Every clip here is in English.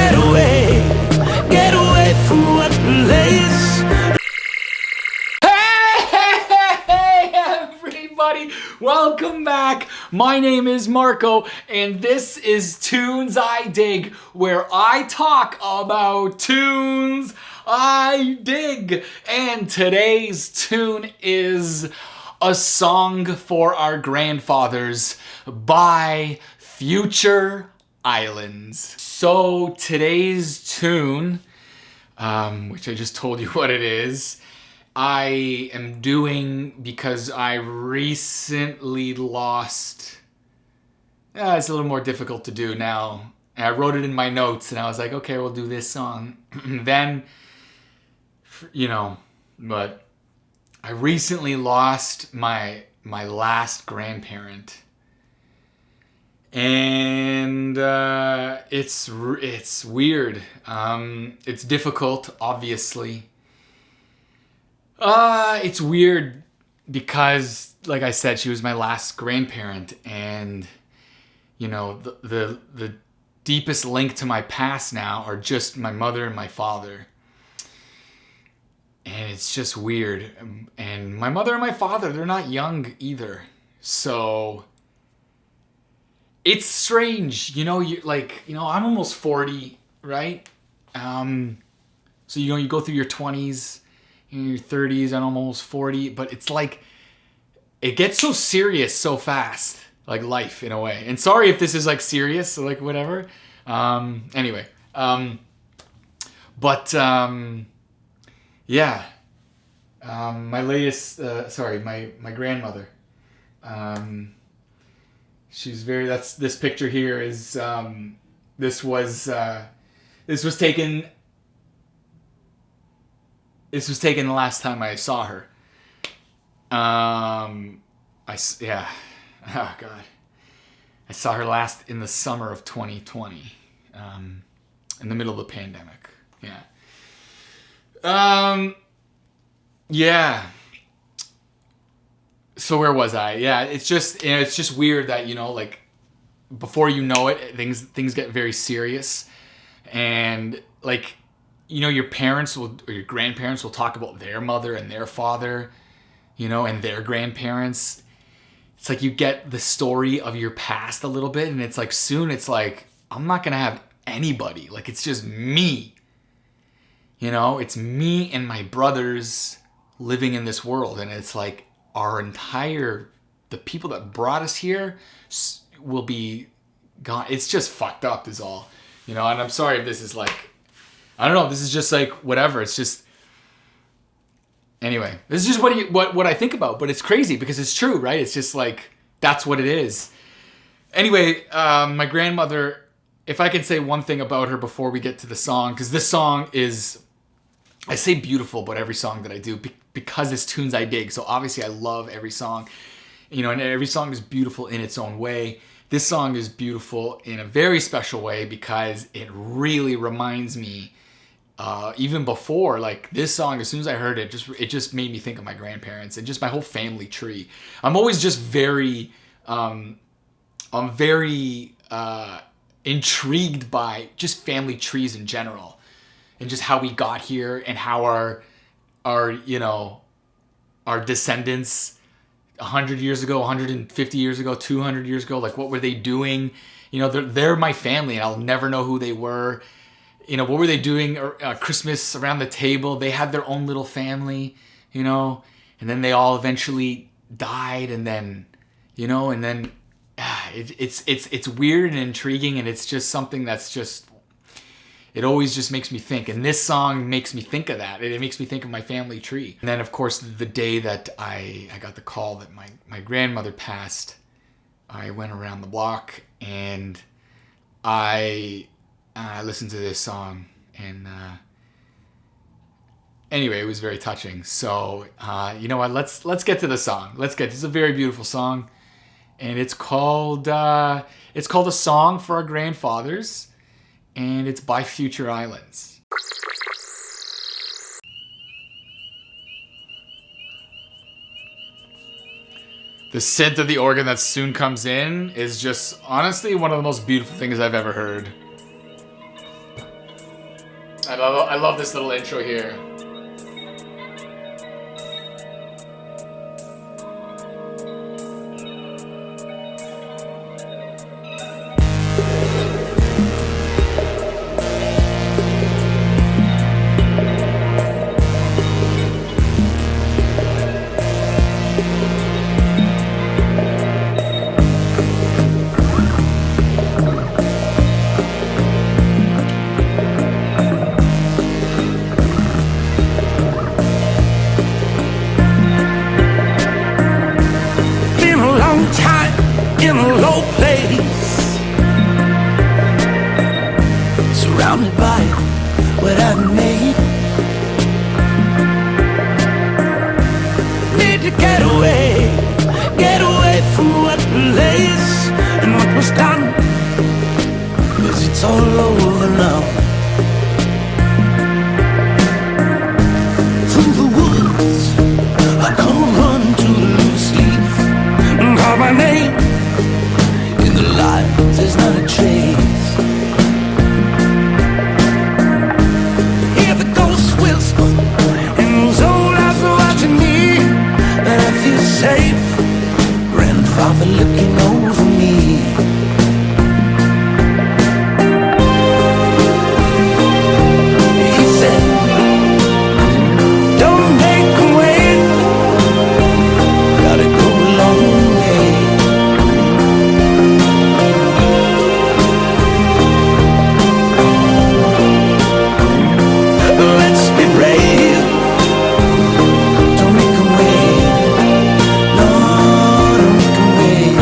Get away from what place. Hey, everybody, welcome back. My name is Marco, and this is Tunes I Dig, where I talk about tunes I dig. And today's tune is A Song for Our Grandfathers by Future Islands. So today's tune, which I just told you what it is, I am doing because I recently lost. It's a little more difficult to do now. And I wrote it in my notes and I was like, okay, we'll do this song. Then, but I recently lost my last grandparent. And it's weird. It's difficult, obviously. It's weird because, like I said, she was my last grandparent, and the deepest link to my past now are just my mother and my father. And it's just weird. And my mother and my father, they're not young either. So it's strange, I'm almost 40, right? So you go through your 20s, your 30s, I'm almost 40, but it's like it gets so serious so fast, like life in a way. And sorry if this is like serious, or like whatever. Anyway, yeah. My latest, my grandmother. She's this picture here is, this was taken the last time I saw her. Oh God. I saw her last in the summer of 2020, in the middle of the pandemic. Yeah. Yeah. So where was I? Yeah, it's just weird that, before you know it, things get very serious. And your parents or your grandparents will talk about their mother and their father, and their grandparents. It's like you get the story of your past a little bit, and it's like soon it's like, I'm not going to have anybody. Like, it's just me. It's me and my brothers living in this world, and it's like the people that brought us here will be gone. It's just fucked up is all, and I'm sorry if this is like, I don't know, this is just like whatever. It's just, anyway, this is just what I think about, but it's crazy because it's true, right? It's just like, that's what it is. Anyway, my grandmother, if I can say one thing about her before we get to the song, because this song is, I say beautiful, but every song that I do, because it's tunes I dig. So obviously I love every song, and every song is beautiful in its own way. This song is beautiful in a very special way because it really reminds me, even before, like this song, as soon as I heard it, it just made me think of my grandparents and just my whole family tree. I'm always just very, intrigued by just family trees in general. And just how we got here and how our descendants 100 years ago, 150 years ago, 200 years ago, like what were they doing? They're my family and I'll never know who they were. What were they doing Christmas around the table? They had their own little family, and then they all eventually died, and then, it's weird and intriguing, and it's just something that's just, it always just makes me think. And this song makes me think of that. It makes me think of my family tree. And then, of course, the day that I got the call that my grandmother passed, I went around the block and I listened to this song. And anyway, it was very touching. So, you know what? Let's get to the song. This is a very beautiful song. And it's called A Song for Our Grandfathers. And it's by Future Islands. The synth of the organ that soon comes in is just honestly one of the most beautiful things I've ever heard. I love this little intro here. Been a long time in a low place, surrounded by what I've made. Need to get away from what lays and what was done, 'cause it's all over now. Through the woods I come run to the loose leaf and call my name. In the light there's not a trace. Hear the ghost whisper and those old eyes are watching me, and I feel safe. Grandfather looking over me. He said, don't make 'em wait, gotta go a long way. Let's be brave, don't make 'em wait. No, don't make 'em wait.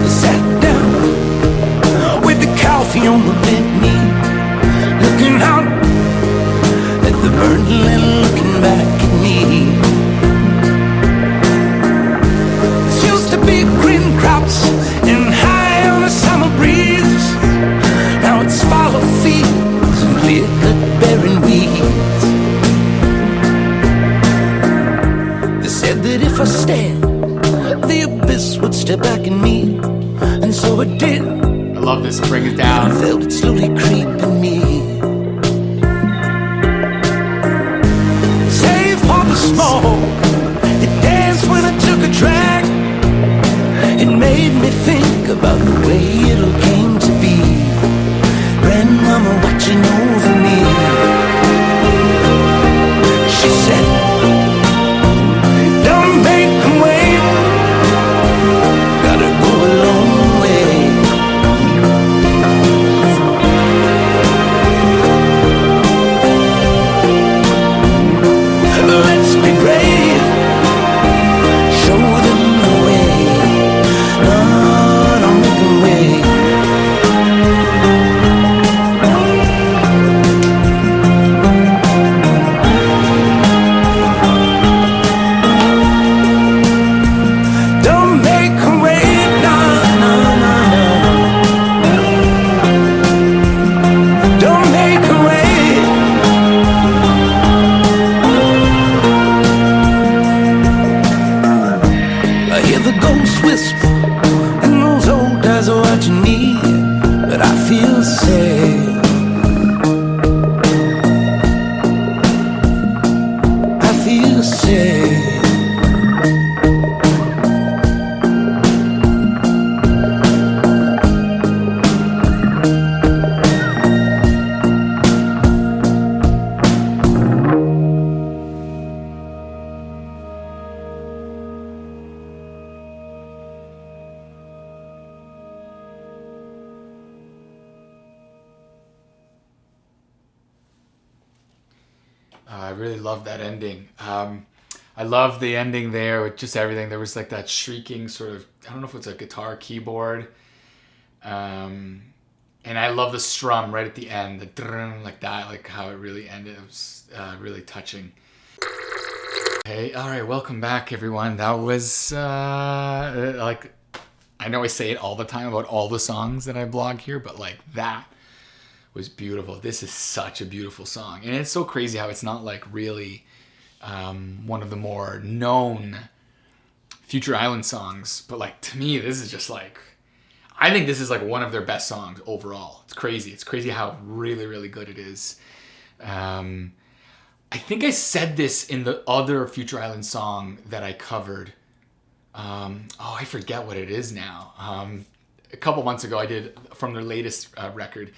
Sat down with the coffee on the bent knee, looking out at the burnt land, looking back at me. It used to be green crops and high on a summer breeze. Now it's fallow fields and clear-cut barren weeds. They said that if I stared, the abyss would stare back at me, and so it did. I love this. Bring it I down. felt it slowly creeping me. Save for the smoke, it danced when I took a drag. It made me think about the way it all came to be. Grandmama watching over me. She said, don't make 'em wait, gotta go a long way. Let's be brave, show them the way. No, don't make 'em wait. Don't make 'em wait. No, no, no, no. Don't make 'em wait. I hear the ghost whisper and those old guys are watching me, but I feel safe. I feel safe. I really love that ending. I love the ending there with just everything. There was like that shrieking sort of, I don't know if it's a guitar keyboard. And I love the strum right at the end, the drrrm, like that, like how it really ended. It was really touching. Hey, all right, welcome back, everyone. That was like, I know I say it all the time about all the songs that I blog here, but like that was beautiful. This is such a beautiful song, and it's so crazy how it's not like really one of the more known Future Island songs, but like to me, this is just like, I think this is like one of their best songs overall. It's crazy. It's crazy how really, really good it is. I think I said this in the other Future Island song that I covered. I forget what it is now. A couple months ago I did from their latest record.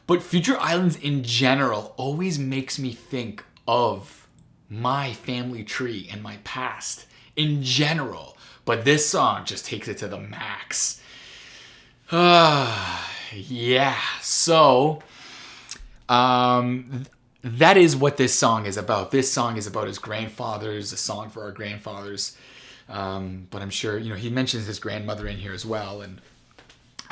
But Future Islands in general always makes me think of my family tree and my past in general. But this song just takes it to the max. Yeah, so that is what this song is about. This song is about his grandfathers, a song for our grandfathers. But I'm sure, he mentions his grandmother in here as well. And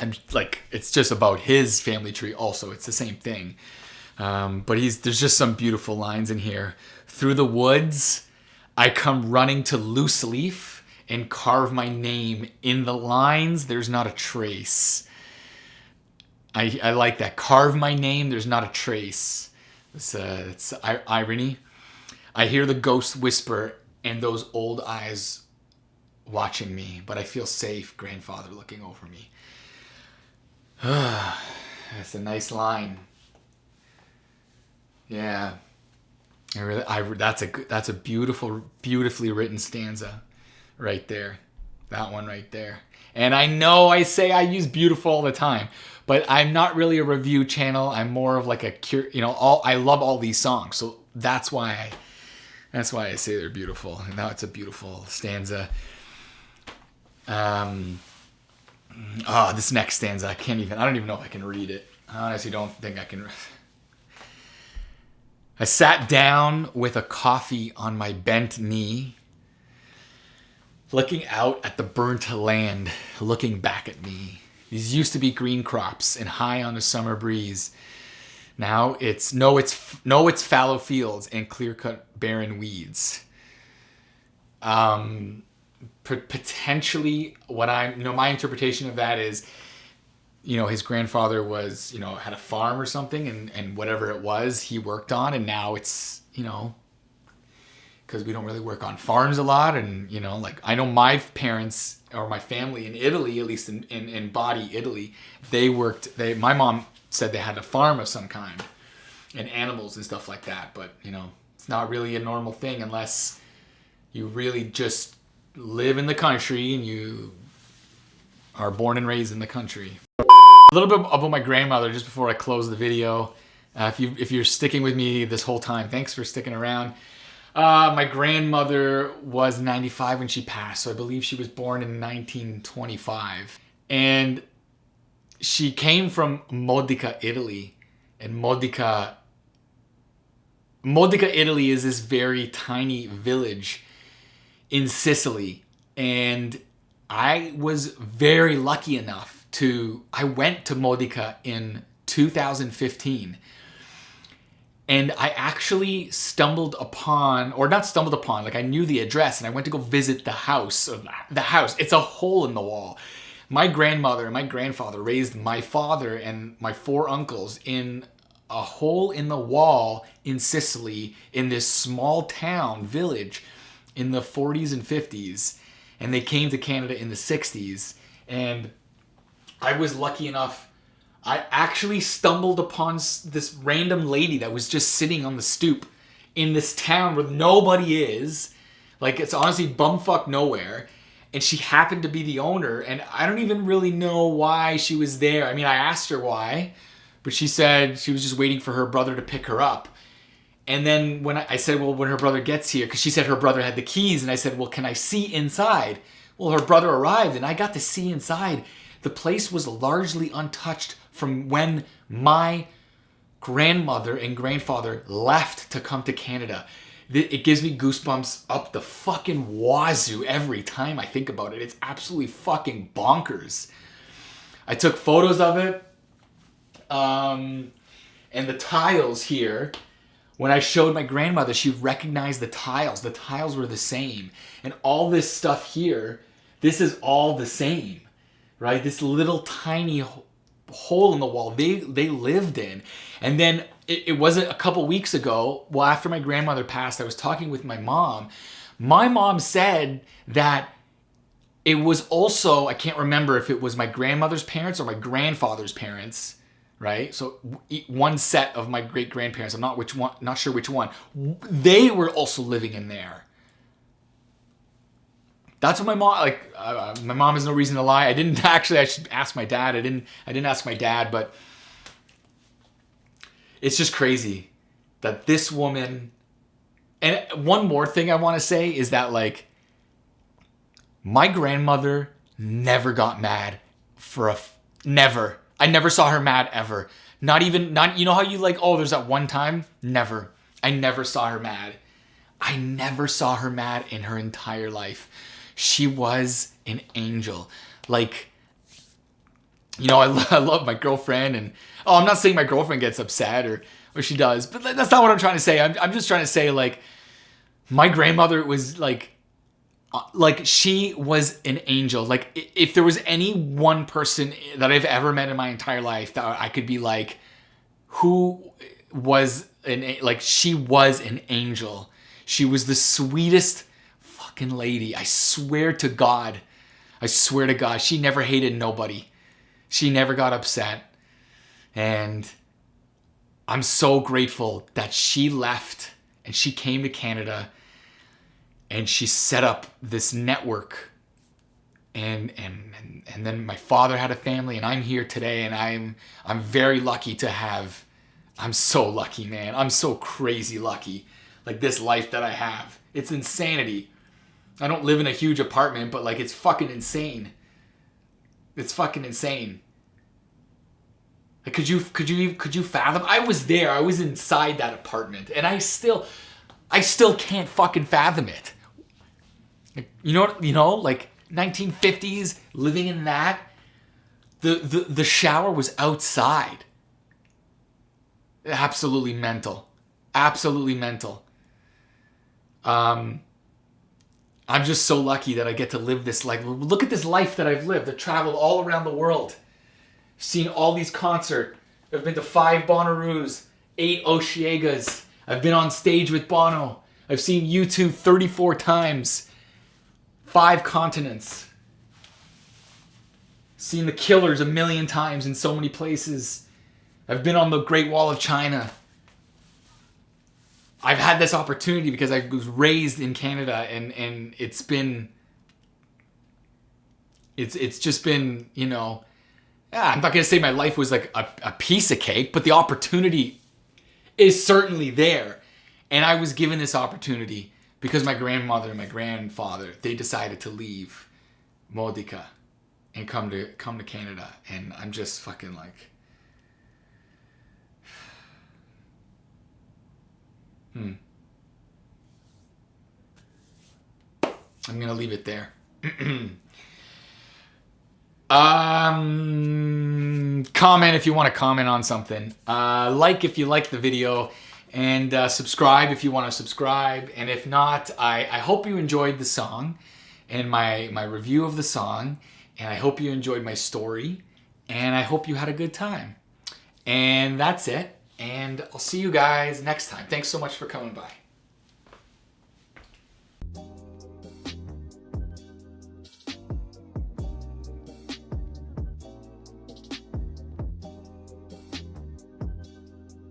I'm like, it's just about his family tree also. It's the same thing. But there's just some beautiful lines in here. Through the woods, I come running to loose leaf and carve my name in the lines. There's not a trace. I like that. Carve my name. There's not a trace. It's irony. I hear the ghost whisper and those old eyes watching me, but I feel safe, grandfather looking over me. That's a nice line. Yeah. That's a beautifully written stanza right there. That one right there. And I know I say I use beautiful all the time, but I'm not really a review channel. I'm more of like I love all these songs. So that's why I say they're beautiful. And now it's a beautiful stanza. This next stanza, I don't even know if I can read it. I honestly don't think I can. I sat down with a coffee on my bent knee, looking out at the burnt land, looking back at me. These used to be green crops and high on the summer breeze. Now it's fallow fields and clear-cut barren weeds. Potentially my interpretation of that is, his grandfather was, had a farm or something, and whatever it was he worked on, and now it's, because we don't really work on farms a lot, and like I know my parents or my family in Italy, at least in Bari, Italy, my mom said they had a farm of some kind and animals and stuff like that, but it's not really a normal thing unless you really just live in the country and you are born and raised in the country. A little bit about my grandmother just before I close the video. If you're sticking with me this whole time, thanks for sticking around. My grandmother was 95 when she passed, so I believe she was born in 1925. And she came from Modica, Italy. And Modica, Italy is this very tiny village in Sicily. And I was very lucky enough I went to Modica in 2015. And I actually like I knew the address, and I went to go visit the house. It's a hole in the wall. My grandmother and my grandfather raised my father and my 4 uncles in a hole in the wall in Sicily, in this small town village in the 40s and 50s. And they came to Canada in the 60s. And I was lucky enough, I actually stumbled upon this random lady that was just sitting on the stoop in this town where nobody is. Like, it's honestly bumfuck nowhere. And she happened to be the owner. And I don't even really know why she was there. I mean, I asked her why. But she said she was just waiting for her brother to pick her up. And then when I said, well, when her brother gets here, because she said her brother had the keys. And I said, well, can I see inside? Well, her brother arrived and I got to see inside. The place was largely untouched from when my grandmother and grandfather left to come to Canada. It gives me goosebumps up the fucking wazoo every time I think about it. It's absolutely fucking bonkers. I took photos of it. And the tiles here When I showed my grandmother, she recognized the tiles. The tiles were the same. And all this stuff here, this is all the same, right? This little tiny hole in the wall they lived in. And then it wasn't a couple weeks ago, well, after my grandmother passed, I was talking with my mom. My mom said that it was also, I can't remember if it was my grandmother's parents or my grandfather's parents, right? So one set of my great grandparents, I'm not sure which one. They were also living in there. That's what my mom, my mom has no reason to lie. I should ask my dad. I didn't ask my dad, but it's just crazy that this woman, and one more thing I want to say is that like, my grandmother never got mad never. I never saw her mad ever. Not, you know how you like, oh, there's that one time? Never. I never saw her mad. I never saw her mad in her entire life. She was an angel. Like, you know, I love my girlfriend, and I'm not saying my girlfriend gets upset or she does, but that's not what I'm trying to say. I'm just trying to say, like, my grandmother was like she was an angel. Like, if there was any one person that I've ever met in my entire life that I could be like, who was she was an angel. She was the sweetest fucking lady. I swear to God. She never hated nobody. She never got upset. And I'm so grateful that she left and she came to Canada and she set up this network. And then my father had a family, and I'm here today, and I'm very lucky to have. I'm so lucky, man. I'm so crazy lucky. Like, this life that I have. It's insanity. I don't live in a huge apartment, but like, it's fucking insane. It's fucking insane. Like, could you fathom? I was there. I was inside that apartment, and I still can't fucking fathom it. Like, you know, like 1950s, living in that. The shower was outside. Absolutely mental. Absolutely mental. I'm just so lucky that I get to live this life. Look at this life that I've lived. I've traveled all around the world. Seen all these concerts. I've been to 5 Bonnaroos, 8 Oshegas. I've been on stage with Bono. I've seen U2 34 times. 5 continents. Seen the Killers a million times in so many places. I've been on the Great Wall of China. I've had this opportunity because I was raised in Canada, and it's just been, you know, I'm not going to say my life was like a piece of cake, but the opportunity is certainly there. And I was given this opportunity because my grandmother and my grandfather, they decided to leave Modica and come to Canada. And I'm just fucking like, I'm going to leave it there. Comment if you want to comment on something. Like if you like the video. And subscribe if you want to subscribe. And if not, I hope you enjoyed the song and my review of the song. And I hope you enjoyed my story. And I hope you had a good time. And that's it. And I'll see you guys next time. Thanks so much for coming by.